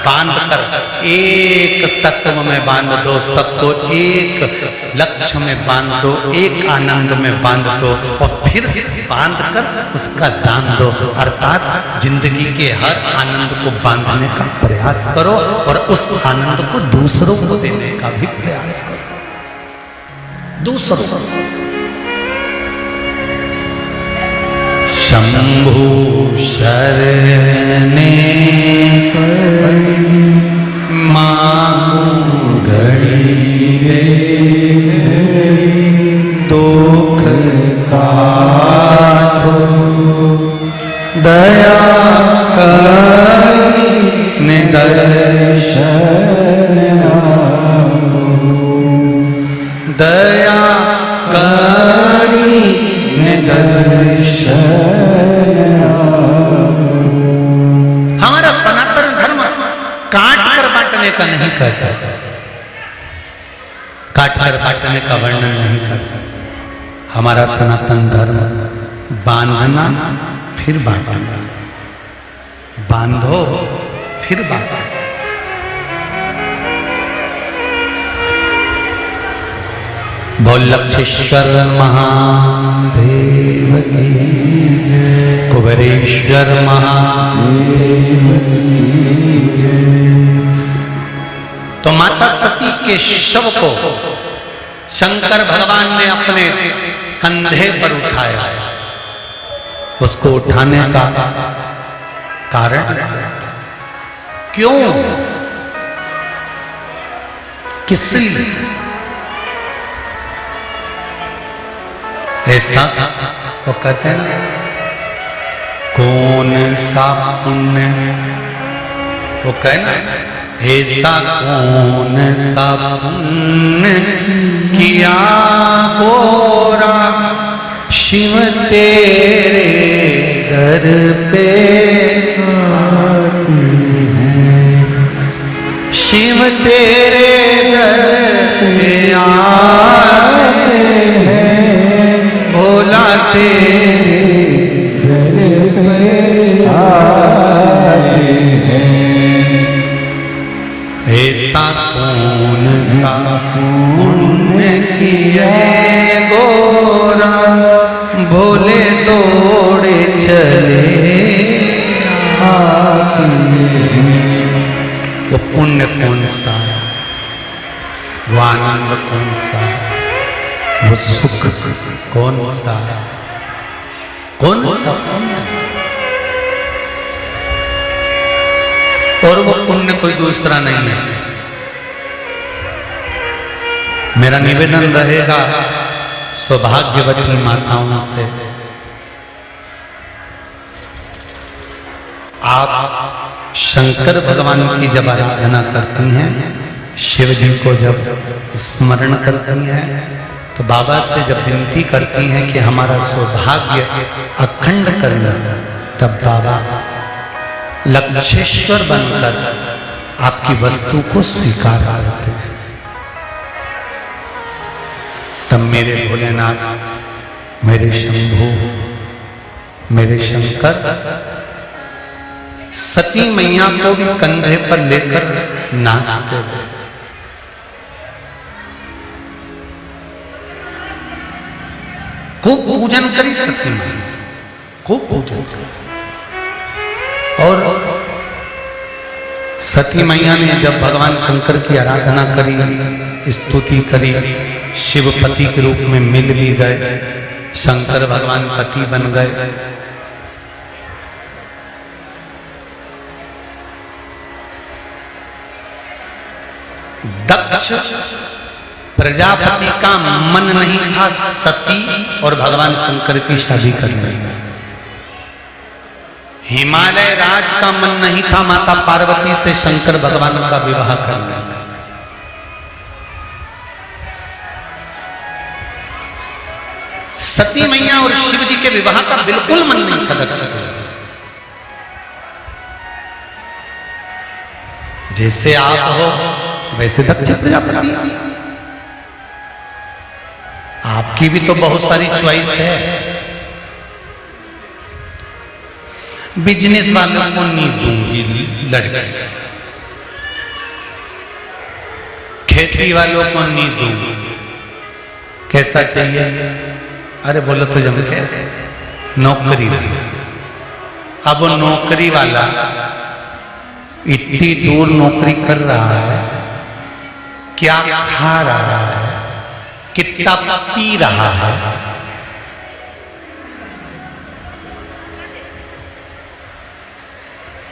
बांध कर एक तत्व में बांध दो, सबको एक लक्ष्य में बांध दो, एक आनंद में बांध दो और फिर बांध कर उसका दान दो। अर्थात जिंदगी के हर आनंद को बांधने का प्रयास करो और उस आनंद को दूसरों को देने का भी प्रयास करो। दूसरों को शंभु शरणे मांगू घड़ी दुख काटो दया करी निदर्शन दया करी निदर्शन। हमारा सनातन धर्म काट कर बांटने का नहीं कहता, काट कर बांटने का वर्णन नहीं करता। हमारा सनातन धर्म बांधना फिर बांटना, बांधो फिर बांटो। बोल लक्षेश्वर महादेव की, कुबेरेश्वर महादेव की। तो माता सती के शव को शंकर भगवान ने अपने कंधे पर उठाया। उसको उठाने का कारण क्यों, किस लिए ऐसा? वो कहते हैं ना, कौन सा पुण्य, वो कहना ऐसा कौन सा पुण्य किया गोरा शिव तेरे दर पे शिव तेरे दर पे आते हैं, भोला तेरे दर पे आते हैं। ऐसा कौन सा पुण्य किया गोरा दौड़े चले वो पुण्य कौन सा, वो आनंद कौन सा, वो सुख कौन सा, कौन सा पुण्य। और वो पुण्य कोई दूसरा नहीं है। मेरा निवेदन रहेगा सौभाग्यवती माताओं से, आप शंकर भगवान की जब आराधना करती हैं, शिव जी को जब स्मरण करती हैं, तो बाबा से जब विनती करती हैं कि हमारा सौभाग्य अखंड करना, तब बाबा लक्षेश्वर बनकर आपकी वस्तु को स्वीकार करते हैं। तब मेरे भोलेनाथ, मेरे शंभू, मेरे शंकर सती मैया को भी कंधे पर लेकर नाचते थे। खूब पूजन करी सती मैया, खूब पूजन करी। और सती मैया ने जब भगवान शंकर की आराधना करी, स्तुति करी, शिवपति के रूप में मिल भी गए, शंकर भगवान पति बन गए। दक्ष प्रजापति का मन नहीं था सती और भगवान शंकर की शादी करने में। हिमालय राज का मन नहीं था माता पार्वती से शंकर भगवान का विवाह करने में। सती मैया और शिव जी के विवाह का बिल्कुल मन नहीं था दक्ष को। जैसे आप हो वैसे दक्ष प्रजापति, आपकी भी तो बहुत सारी चॉइस है। बिजनेस वालों को नहीं दूंगी लड़की, खेती वालों को नहीं दूंगी। कैसा चाहिए? अरे बोलो तो जम के नौकरी। अब वो नौकरी वाला इतनी दूर नौकरी कर रहा है, क्या खा रहा है, कितना पी रहा है,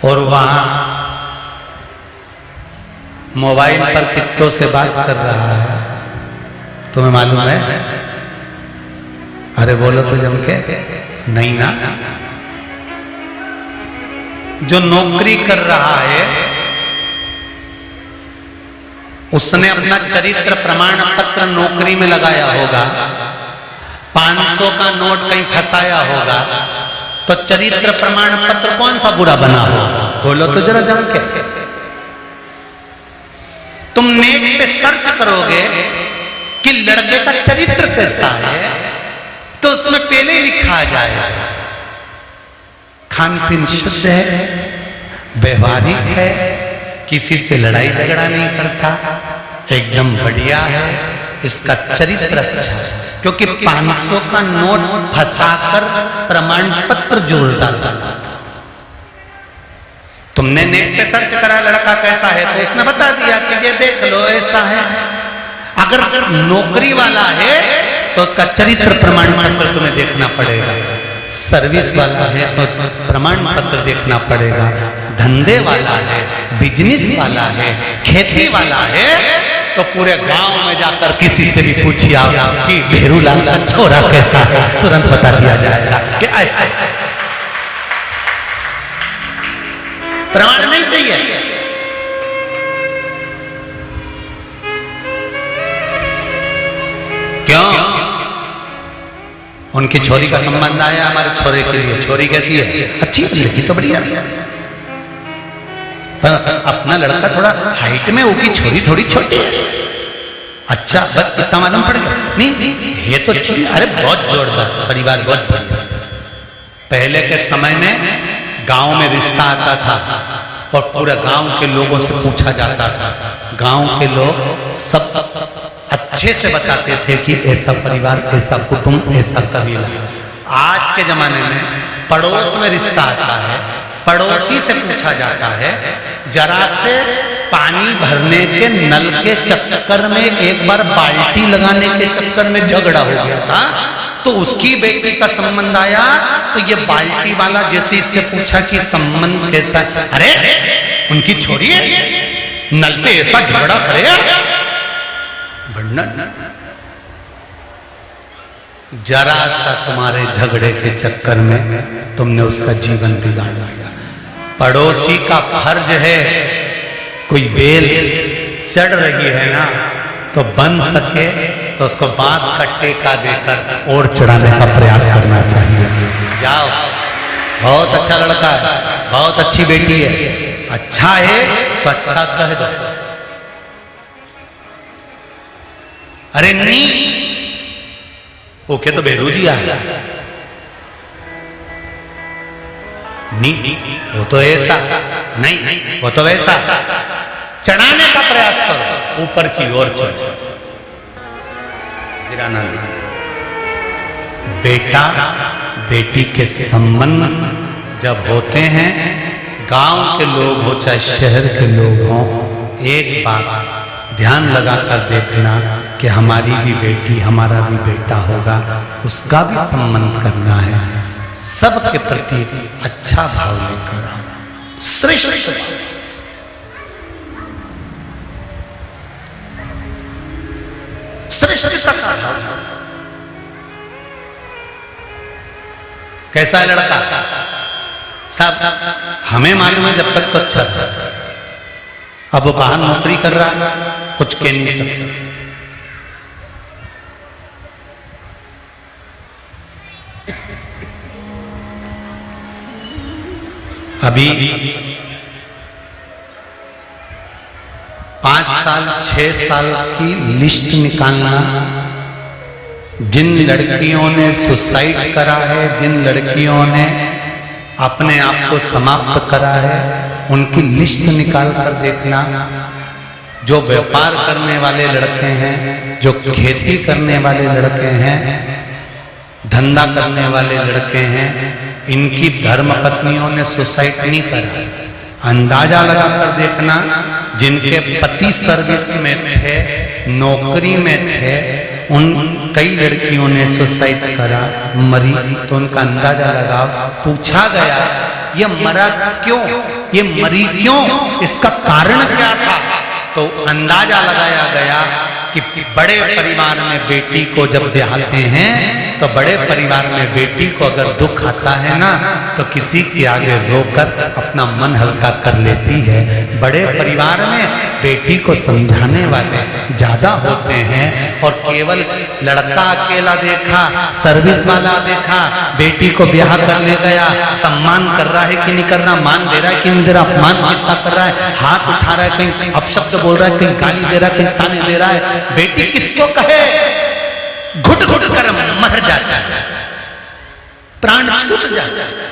और वहां मोबाइल पर कितनों से बात कर रहा है, तुम्हें मालूम है? अरे बोलो तो जम के नहीं ना। जो नौकरी कर रहा है उसने अपना चरित्र प्रमाण पत्र नौकरी में लगाया होगा, 500 का नोट कहीं फंसाया होगा, तो चरित्र प्रमाण पत्र कौन सा बुरा बना होगा? बोलो तो जरा जम के। तुम नेट पे सर्च करोगे कि लड़के का चरित्र कैसा है, तो उसमें पहले ही लिखा आ जाएगा खान पीन शुद्ध है, व्यवहारिक है, किसी से लड़ाई झगड़ा नहीं करता, एकदम बढ़िया है, इसका चरित्र अच्छा है। क्योंकि 500 का नोट फंसाकर प्रमाण पत्र जोड़ डालता था। तुमने नेट पे सर्च करा लड़का कैसा है, तो उसने बता दिया कि ये देख लो ऐसा है। अगर नौकरी वाला है तो उसका चरित्र प्रमाण पत्र तुम्हें देखना पड़ेगा। सर्विस वाला है तो प्रमाण पत्र देखना पड़ेगा। धंधे वाला है, बिजनेस वाला है, खेती वाला है, तो पूरे गांव में जाकर किसी से भी पूछिए आप कि भेरूलाल का छोरा कैसा है, तुरंत बता दिया जाएगा कि ऐसा। प्रमाण नहीं चाहिए। क्यों? उनकी छोरी का संबंध आया हमारे छोरे के लिए। छोरी कैसी है? अच्छी है, लड़की तो बढ़िया है, पर अपना लड़का थोड़ा हाइट में, उसकी छोरी थोड़ी छोटी है। अच्छा, बस इतना मालूम पड़ गया? नहीं, ये तो अच्छी। अरे बहुत जोरदार परिवार, बहुत बढ़िया। पहले के समय में गांव में रिश्ता आता था और पूरे गांव के लोगों से पूछा जाता था। गांव के लोग सब अच्छे से बताते थे कि ऐसा परिवार, ऐसा कुटुंब, ऐसा कबीला। आज के जमाने में पड़ोस में रिश्ता आता है, पड़ोसी से पूछा जाता है, जरा से पानी भरने के नल के चक्कर में एक बार बाल्टी लगाने के चक्कर में झगड़ा हो गया था, तो उसकी बेटी का संबंध आया, तो ये बाल्टी वाला जैसे इससे पूछा कि संबंध कैसा है, अरे उनकी छोरी है, नल पे ऐसा झगड़ा करेगा, जरा सा तुम्हारे झगड़े के चक्कर में तुमने उसका जीवन बिगाड़ दिया। पड़ोसी का फर्ज है, कोई बेल चढ़ रही है ना, तो बन सके तो उसको बांस का टेका देकर और चढ़ाने का प्रयास करना चाहिए। जाओ, बहुत अच्छा लड़का है, बहुत अच्छी बेटी है, अच्छा है तो अच्छा कह दो। अरे नहीं, ओके तो बेरू जी आया, नहीं वो तो ऐसा, नहीं वो तो वैसा, चढ़ाने का प्रयास करो, ऊपर की ओर चढ़, गिराना नहीं। बेटा बेटी के संबंध जब होते हैं, गांव के लोग हो चाहे शहर के लोग हों, एक बात ध्यान लगाकर देखना कि हमारी भी बेटी हमारा भी बेटा होगा, उसका भी संबंध करना है, सबके प्रति अच्छा भाव लेकर श्रेष्ठ श्रेष्ठता का भाव। कैसा है लड़का साहब, हमें मालूम है जब तक तो अच्छा था, अब वो बाहर नौकरी कर रहा है, कुछ कह नहीं सकता। अभी 5 साल 6 साल की लिस्ट निकालना, जिन लड़कियों ने सुसाइड करा है, जिन लड़कियों ने अपने आप को समाप्त करा है, उनकी लिस्ट निकाल कर देखना। जो व्यापार करने वाले लड़के हैं, जो खेती करने वाले लड़के हैं, धंधा करने वाले लड़के हैं, इनकी धर्म पत्नियों ने सुसाइड नहीं करा। अंदाजा लगाकर देखना, जिनके पति सर्विस में थे, नौकरी में थे, उन कई लड़कियों ने सुसाइड करा, मरी, तो उनका अंदाजा लगाओ। पूछा गया ये मरा क्यों, ये मरी क्यों, इसका कारण क्या था, तो अंदाजा लगाया गया कि बड़े परिवार में बेटी को जब ब्याहते हैं, तो बड़े परिवार में बेटी को अगर दुख आता है ना, तो किसी के आगे रोकर अपना मन हल्का कर लेती है। बड़े परिवार में बेटी को समझाने वाले ज्यादा होते हैं, और केवल लड़का अकेला देखा, सर्विस वाला देखा, बेटी को ब्याह करने गया, सम्मान कर रहा है कि नहीं कर रहा, मान दे रहा है कि नहीं दे रहा, अपमान कितना कर रहा है, हाथ उठा रहा है, कहीं अपशब्द बोल रहा है, कहीं गाली दे रहा है, कहीं ताने दे रहा है। बेटी किसको कहे, घुट घुट कर मर जाता है, प्राण छूट जाता है।